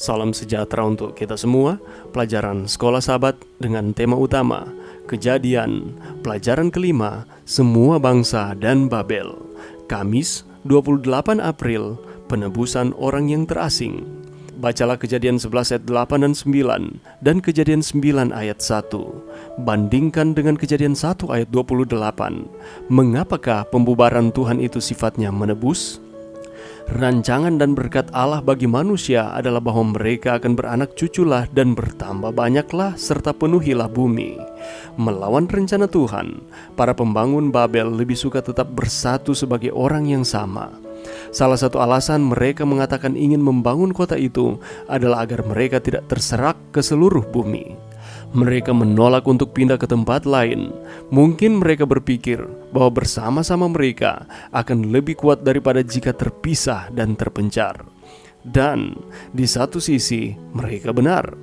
Salam sejahtera untuk kita semua. Pelajaran Sekolah Sahabat dengan tema utama Kejadian, pelajaran kelima, Semua Bangsa dan Babel. Kamis 28 April, Penebusan Orang yang Terasing. Bacalah Kejadian 11 ayat 8 dan 9 dan Kejadian 9 ayat 1. Bandingkan dengan Kejadian 1 ayat 28. Mengapakah pembubaran Tuhan itu sifatnya menebus? Rancangan dan berkat Allah bagi manusia adalah bahwa mereka akan beranak cuculah dan bertambah banyaklah serta penuhilah bumi. Melawan rencana Tuhan, para pembangun Babel lebih suka tetap bersatu sebagai orang yang sama. Salah satu alasan mereka mengatakan ingin membangun kota itu adalah agar mereka tidak terserak ke seluruh bumi. Mereka menolak untuk pindah ke tempat lain. Mungkin mereka berpikir bahwa bersama-sama mereka akan lebih kuat daripada jika terpisah dan terpencar. Dan di satu sisi mereka benar.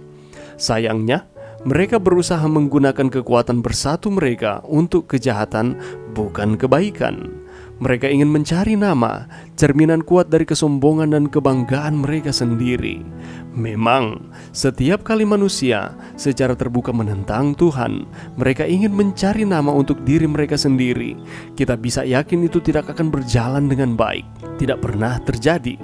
Sayangnya, mereka berusaha menggunakan kekuatan bersatu mereka untuk kejahatan, bukan kebaikan. Mereka ingin mencari nama, cerminan kuat dari kesombongan dan kebanggaan mereka sendiri. Memang, setiap kali manusia secara terbuka menentang Tuhan, mereka ingin mencari nama untuk diri mereka sendiri. Kita bisa yakin itu tidak akan berjalan dengan baik, tidak pernah terjadi.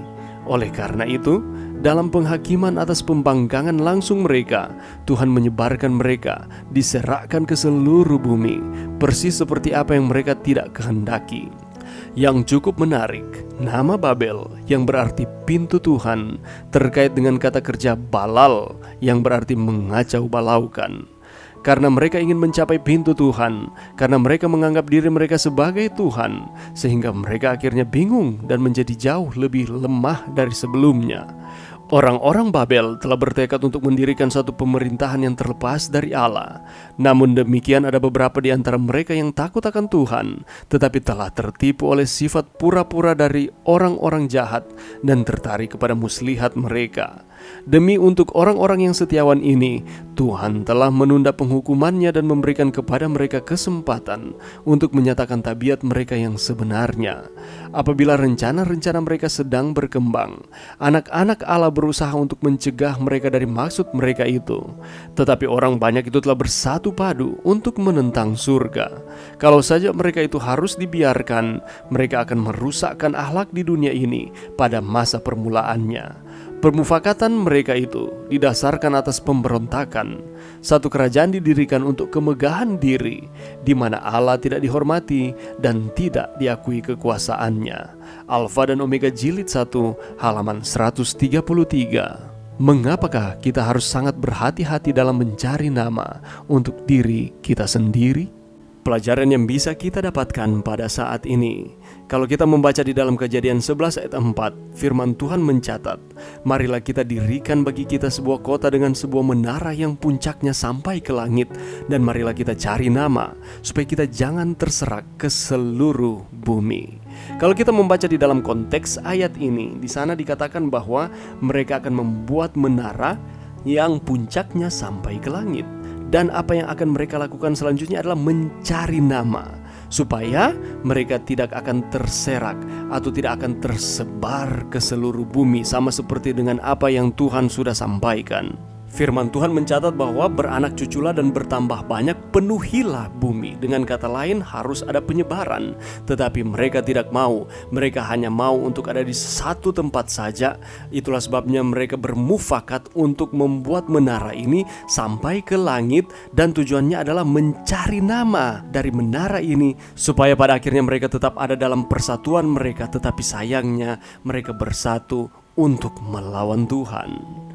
Oleh karena itu, dalam penghakiman atas pembangkangan langsung mereka, Tuhan menyebarkan mereka, diserahkan ke seluruh bumi, persis seperti apa yang mereka tidak kehendaki. Yang cukup menarik, nama Babel yang berarti pintu Tuhan terkait dengan kata kerja balal yang berarti mengacau balaukan. Karena mereka ingin mencapai pintu Tuhan, karena mereka menganggap diri mereka sebagai Tuhan, sehingga mereka akhirnya bingung dan menjadi jauh lebih lemah dari sebelumnya. Orang-orang Babel telah bertekad untuk mendirikan suatu pemerintahan yang terlepas dari Allah. Namun demikian ada beberapa di antara mereka yang takut akan Tuhan, tetapi telah tertipu oleh sifat pura-pura dari orang-orang jahat dan tertarik kepada muslihat mereka. Demi untuk orang-orang yang setiawan ini, Tuhan telah menunda penghukumannya dan memberikan kepada mereka kesempatan untuk menyatakan tabiat mereka yang sebenarnya. Apabila rencana-rencana mereka sedang berkembang, anak-anak Allah berusaha untuk mencegah mereka dari maksud mereka itu. Tetapi orang banyak itu telah bersatu padu untuk menentang surga. Kalau saja mereka itu harus dibiarkan, mereka akan merusakkan akhlak di dunia ini pada masa permulaannya. Permufakatan mereka itu didasarkan atas pemberontakan. Satu kerajaan didirikan untuk kemegahan diri, di mana Allah tidak dihormati dan tidak diakui kekuasaannya. Alfa dan Omega Jilid 1 halaman 133. Mengapakah kita harus sangat berhati-hati dalam mencari nama untuk diri kita sendiri? Pelajaran yang bisa kita dapatkan pada saat ini, kalau kita membaca di dalam Kejadian 11 ayat 4, firman Tuhan mencatat, marilah kita dirikan bagi kita sebuah kota dengan sebuah menara yang puncaknya sampai ke langit, dan marilah kita cari nama, supaya kita jangan terserak ke seluruh bumi. Kalau kita membaca di dalam konteks ayat ini, di sana dikatakan bahwa mereka akan membuat menara yang puncaknya sampai ke langit. Dan apa yang akan mereka lakukan selanjutnya adalah mencari nama, supaya mereka tidak akan terserak atau tidak akan tersebar ke seluruh bumi, sama seperti dengan apa yang Tuhan sudah sampaikan. Firman Tuhan mencatat bahwa beranak cuculah dan bertambah banyak, penuhilah bumi. Dengan kata lain, harus ada penyebaran. Tetapi mereka tidak mau. Mereka hanya mau untuk ada di satu tempat saja. Itulah sebabnya mereka bermufakat untuk membuat menara ini sampai ke langit. Dan tujuannya adalah mencari nama dari menara ini, supaya pada akhirnya mereka tetap ada dalam persatuan mereka. Tetapi sayangnya mereka bersatu untuk melawan Tuhan.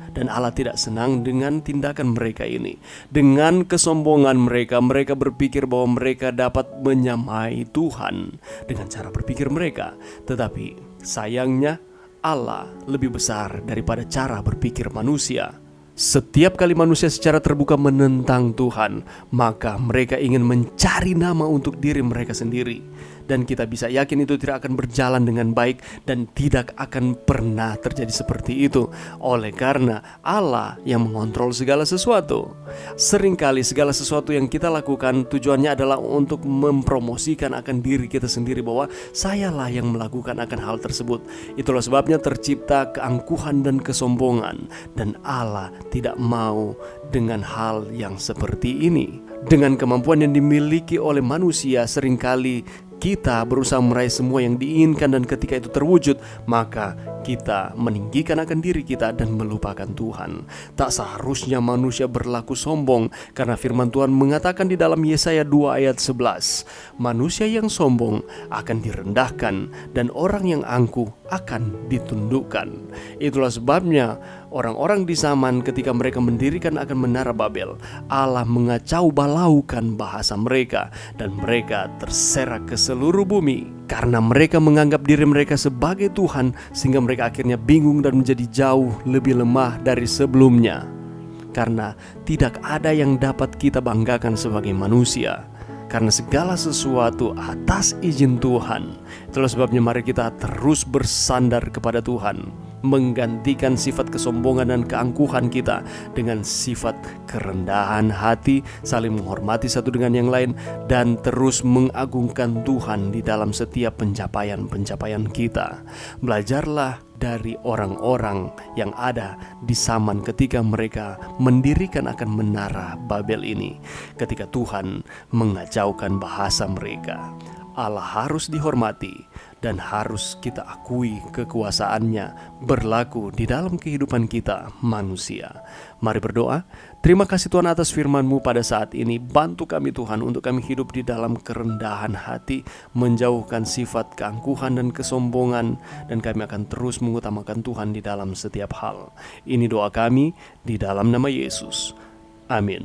Dan Allah tidak senang dengan tindakan mereka ini. Dengan kesombongan mereka, mereka berpikir bahwa mereka dapat menyamai Tuhan dengan cara berpikir mereka. Tetapi sayangnya Allah lebih besar daripada cara berpikir manusia. Setiap kali manusia secara terbuka menentang Tuhan, maka mereka ingin mencari nama untuk diri mereka sendiri. dan kita bisa yakin itu tidak akan berjalan dengan baik dan tidak akan pernah terjadi seperti itu, oleh karena Allah yang mengontrol segala sesuatu. Seringkali segala sesuatu yang kita lakukan tujuannya adalah untuk mempromosikan akan diri kita sendiri bahwa sayalah yang melakukan akan hal tersebut. Itulah sebabnya tercipta keangkuhan dan kesombongan, dan Allah tidak mau dengan hal yang seperti ini. Dengan kemampuan yang dimiliki oleh manusia, seringkali kita berusaha meraih semua yang diinginkan, dan ketika itu terwujud, maka kita meninggikan akan diri kita dan melupakan Tuhan. Tak seharusnya manusia berlaku sombong, karena firman Tuhan mengatakan di dalam Yesaya 2 ayat 11, manusia yang sombong akan direndahkan dan orang yang angkuh akan ditundukkan. Itulah sebabnya orang-orang di zaman ketika mereka mendirikan akan menara Babel, Allah mengacau balaukan bahasa mereka, dan mereka terserak ke seluruh bumi karena mereka menganggap diri mereka sebagai Tuhan, sehingga mereka akhirnya bingung dan menjadi jauh lebih lemah dari sebelumnya. Karena tidak ada yang dapat kita banggakan sebagai manusia, karena segala sesuatu atas izin Tuhan. Itulah sebabnya mari kita terus bersandar kepada Tuhan, menggantikan sifat kesombongan dan keangkuhan kita dengan sifat kerendahan hati, saling menghormati satu dengan yang lain, dan terus mengagungkan Tuhan di dalam setiap pencapaian-pencapaian kita. Belajarlah dari orang-orang yang ada di zaman ketika mereka mendirikan akan menara Babel ini, ketika Tuhan mengacaukan bahasa mereka. Allah harus dihormati dan harus kita akui kekuasaannya berlaku di dalam kehidupan kita manusia. Mari berdoa. Terima kasih Tuhan atas firman-Mu pada saat ini. Bantu kami Tuhan untuk kami hidup di dalam kerendahan hati, menjauhkan sifat keangkuhan dan kesombongan, dan kami akan terus mengutamakan Tuhan di dalam setiap hal. Ini doa kami di dalam nama Yesus. Amin.